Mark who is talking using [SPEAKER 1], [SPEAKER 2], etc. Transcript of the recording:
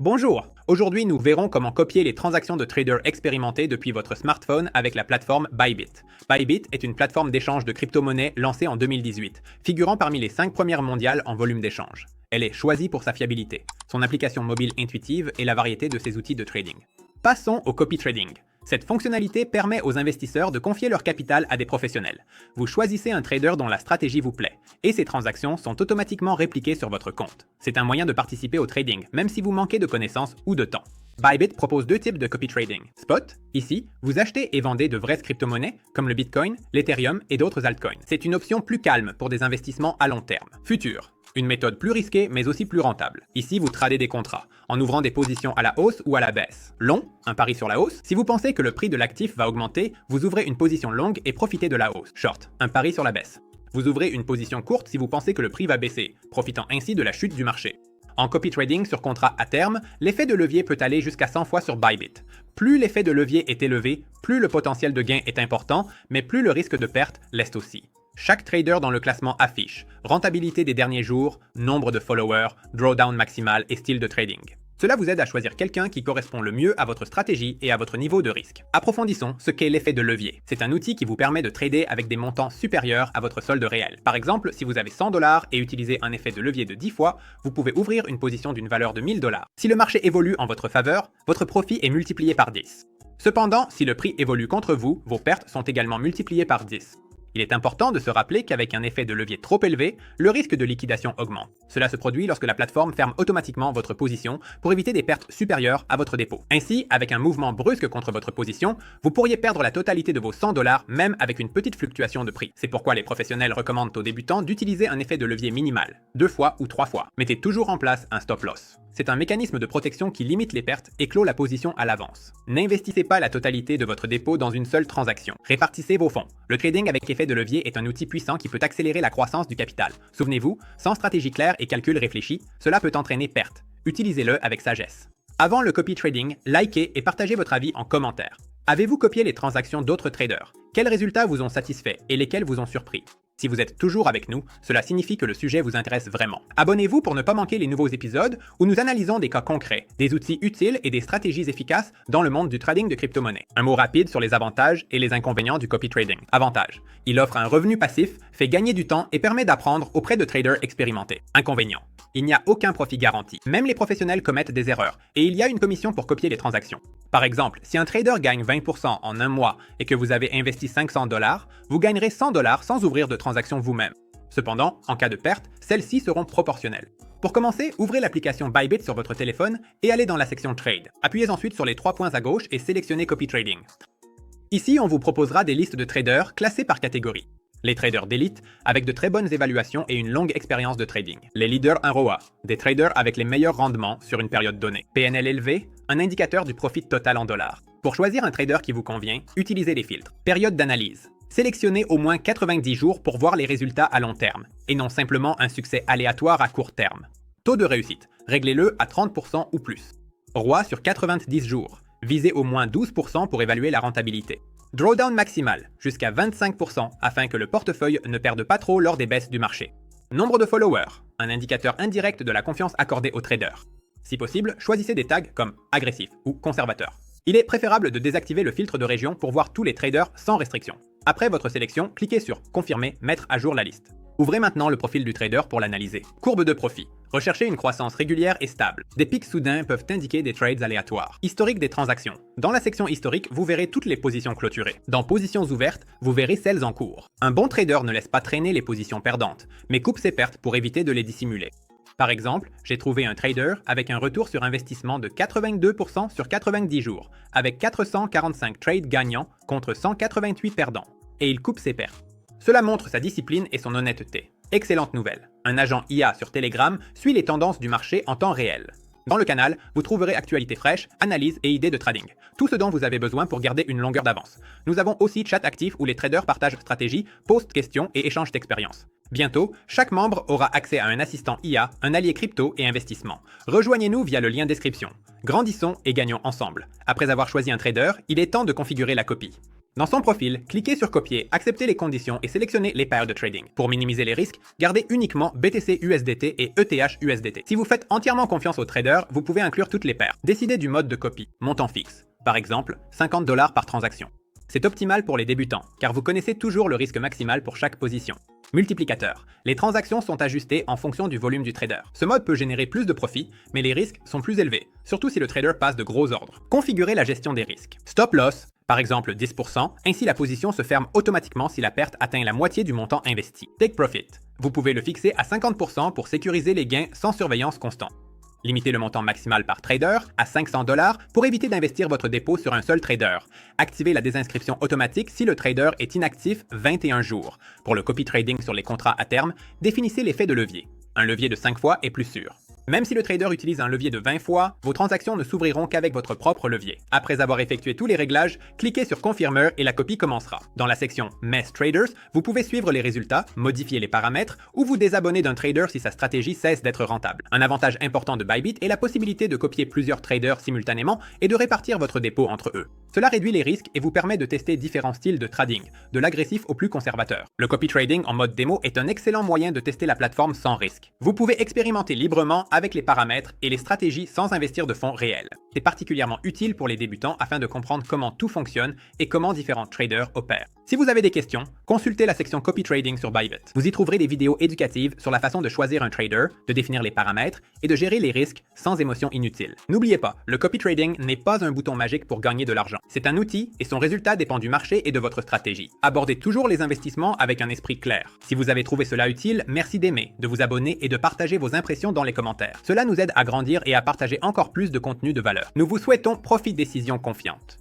[SPEAKER 1] Bonjour! Aujourd'hui, nous verrons comment copier les transactions de traders expérimentés depuis votre smartphone avec la plateforme Bybit. Bybit est une plateforme d'échange de crypto-monnaies lancée en 2018, figurant parmi les 5 premières mondiales en volume d'échange. Elle est choisie pour sa fiabilité, son application mobile intuitive et la variété de ses outils de trading. Passons au copy trading. Cette fonctionnalité permet aux investisseurs de confier leur capital à des professionnels. Vous choisissez un trader dont la stratégie vous plaît, et ces transactions sont automatiquement répliquées sur votre compte. C'est un moyen de participer au trading, même si vous manquez de connaissances ou de temps. Bybit propose deux types de copy trading. Spot, ici, vous achetez et vendez de vraies crypto-monnaies, comme le Bitcoin, l'Ethereum et d'autres altcoins. C'est une option plus calme pour des investissements à long terme. Futur, une méthode plus risquée mais aussi plus rentable. Ici, vous tradez des contrats, en ouvrant des positions à la hausse ou à la baisse. Long, un pari sur la hausse. Si vous pensez que le prix de l'actif va augmenter, vous ouvrez une position longue et profitez de la hausse. Short, un pari sur la baisse. Vous ouvrez une position courte si vous pensez que le prix va baisser, profitant ainsi de la chute du marché. En copy trading sur contrat à terme, l'effet de levier peut aller jusqu'à 100 fois sur Bybit. Plus l'effet de levier est élevé, plus le potentiel de gain est important, mais plus le risque de perte l'est aussi. Chaque trader dans le classement affiche rentabilité des derniers jours, nombre de followers, drawdown maximal et style de trading. Cela vous aide à choisir quelqu'un qui correspond le mieux à votre stratégie et à votre niveau de risque. Approfondissons ce qu'est l'effet de levier. C'est un outil qui vous permet de trader avec des montants supérieurs à votre solde réel. Par exemple, si vous avez 100 $ et utilisez un effet de levier de 10 fois, vous pouvez ouvrir une position d'une valeur de 1000 $. Si le marché évolue en votre faveur, votre profit est multiplié par 10. Cependant, si le prix évolue contre vous, vos pertes sont également multipliées par 10. Il est important de se rappeler qu'avec un effet de levier trop élevé, le risque de liquidation augmente. Cela se produit lorsque la plateforme ferme automatiquement votre position pour éviter des pertes supérieures à votre dépôt. Ainsi, avec un mouvement brusque contre votre position, vous pourriez perdre la totalité de vos 100 $ même avec une petite fluctuation de prix. C'est pourquoi les professionnels recommandent aux débutants d'utiliser un effet de levier minimal, 2 fois ou 3 fois. Mettez toujours en place un stop loss. C'est un mécanisme de protection qui limite les pertes et clôt la position à l'avance. N'investissez pas la totalité de votre dépôt dans une seule transaction. Répartissez vos fonds. Le trading avec effet de levier est un outil puissant qui peut accélérer la croissance du capital. Souvenez-vous, sans stratégie claire et calcul réfléchi, cela peut entraîner perte. Utilisez-le avec sagesse. Avant le copy trading, likez et partagez votre avis en commentaire. Avez-vous copié les transactions d'autres traders? Quels résultats vous ont satisfait et lesquels vous ont surpris? Si vous êtes toujours avec nous, cela signifie que le sujet vous intéresse vraiment. Abonnez-vous pour ne pas manquer les nouveaux épisodes où nous analysons des cas concrets, des outils utiles et des stratégies efficaces dans le monde du trading de crypto-monnaies. Un mot rapide sur les avantages et les inconvénients du copy trading. Avantage: il offre un revenu passif, fait gagner du temps et permet d'apprendre auprès de traders expérimentés. Inconvénient: il n'y a aucun profit garanti. Même les professionnels commettent des erreurs et il y a une commission pour copier les transactions. Par exemple, si un trader gagne 20% en un mois et que vous avez investi 500 $, vous gagnerez 100 $ sans ouvrir de transaction vous-même. Cependant, en cas de perte, celles-ci seront proportionnelles. Pour commencer, ouvrez l'application Bybit sur votre téléphone et allez dans la section Trade. Appuyez ensuite sur les 3 points à gauche et sélectionnez Copy Trading. Ici, on vous proposera des listes de traders classés par catégorie. Les traders d'élite, avec de très bonnes évaluations et une longue expérience de trading. Les leaders en ROA, des traders avec les meilleurs rendements sur une période donnée. PNL élevé, un indicateur du profit total en dollars. Pour choisir un trader qui vous convient, utilisez les filtres. Période d'analyse. Sélectionnez au moins 90 jours pour voir les résultats à long terme, et non simplement un succès aléatoire à court terme. Taux de réussite. Réglez-le à 30% ou plus. ROI sur 90 jours. Visez au moins 12% pour évaluer la rentabilité. Drawdown maximal, jusqu'à 25% afin que le portefeuille ne perde pas trop lors des baisses du marché. Nombre de followers, un indicateur indirect de la confiance accordée aux traders. Si possible, choisissez des tags comme agressif ou conservateur. Il est préférable de désactiver le filtre de région pour voir tous les traders sans restriction. Après votre sélection, cliquez sur Confirmer, mettre à jour la liste. Ouvrez maintenant le profil du trader pour l'analyser. Courbe de profit. Recherchez une croissance régulière et stable. Des pics soudains peuvent indiquer des trades aléatoires. Historique des transactions. Dans la section historique, vous verrez toutes les positions clôturées. Dans positions ouvertes, vous verrez celles en cours. Un bon trader ne laisse pas traîner les positions perdantes, mais coupe ses pertes pour éviter de les dissimuler. Par exemple, j'ai trouvé un trader avec un retour sur investissement de 82% sur 90 jours, avec 445 trades gagnants contre 188 perdants. Et il coupe ses pertes. Cela montre sa discipline et son honnêteté. Excellente nouvelle. Un agent IA sur Telegram suit les tendances du marché en temps réel. Dans le canal, vous trouverez actualités fraîches, analyses et idées de trading. Tout ce dont vous avez besoin pour garder une longueur d'avance. Nous avons aussi chat actif où les traders partagent stratégies, postent questions et échangent d'expériences. Bientôt, chaque membre aura accès à un assistant IA, un allié crypto et investissement. Rejoignez-nous via le lien description. Grandissons et gagnons ensemble. Après avoir choisi un trader, il est temps de configurer la copie. Dans son profil, cliquez sur Copier, acceptez les conditions et sélectionnez les paires de trading. Pour minimiser les risques, gardez uniquement BTC USDT et ETH USDT. Si vous faites entièrement confiance au trader, vous pouvez inclure toutes les paires. Décidez du mode de copie, montant fixe. Par exemple, 50 $ par transaction. C'est optimal pour les débutants, car vous connaissez toujours le risque maximal pour chaque position. Multiplicateur. Les transactions sont ajustées en fonction du volume du trader. Ce mode peut générer plus de profits, mais les risques sont plus élevés, surtout si le trader passe de gros ordres. Configurez la gestion des risques. Stop loss, par exemple 10%, ainsi la position se ferme automatiquement si la perte atteint la moitié du montant investi. Take profit. Vous pouvez le fixer à 50% pour sécuriser les gains sans surveillance constante. Limitez le montant maximal par trader à 500 $ pour éviter d'investir votre dépôt sur un seul trader. Activez la désinscription automatique si le trader est inactif 21 jours. Pour le copy trading sur les contrats à terme, définissez l'effet de levier. Un levier de 5 fois est plus sûr. Même si le trader utilise un levier de 20 fois, vos transactions ne s'ouvriront qu'avec votre propre levier. Après avoir effectué tous les réglages, cliquez sur Confirmer et la copie commencera. Dans la section Mess Traders, vous pouvez suivre les résultats, modifier les paramètres ou vous désabonner d'un trader si sa stratégie cesse d'être rentable. Un avantage important de Bybit est la possibilité de copier plusieurs traders simultanément et de répartir votre dépôt entre eux. Cela réduit les risques et vous permet de tester différents styles de trading, de l'agressif au plus conservateur. Le copy trading en mode démo est un excellent moyen de tester la plateforme sans risque. Vous pouvez expérimenter librement avec les paramètres et les stratégies sans investir de fonds réels. C'est particulièrement utile pour les débutants afin de comprendre comment tout fonctionne et comment différents traders opèrent. Si vous avez des questions, consultez la section Copy Trading sur Bybit. Vous y trouverez des vidéos éducatives sur la façon de choisir un trader, de définir les paramètres et de gérer les risques sans émotion inutile. N'oubliez pas, le copy trading n'est pas un bouton magique pour gagner de l'argent. C'est un outil et son résultat dépend du marché et de votre stratégie. Abordez toujours les investissements avec un esprit clair. Si vous avez trouvé cela utile, merci d'aimer, de vous abonner et de partager vos impressions dans les commentaires. Cela nous aide à grandir et à partager encore plus de contenu de valeur. Nous vous souhaitons profit décision confiante.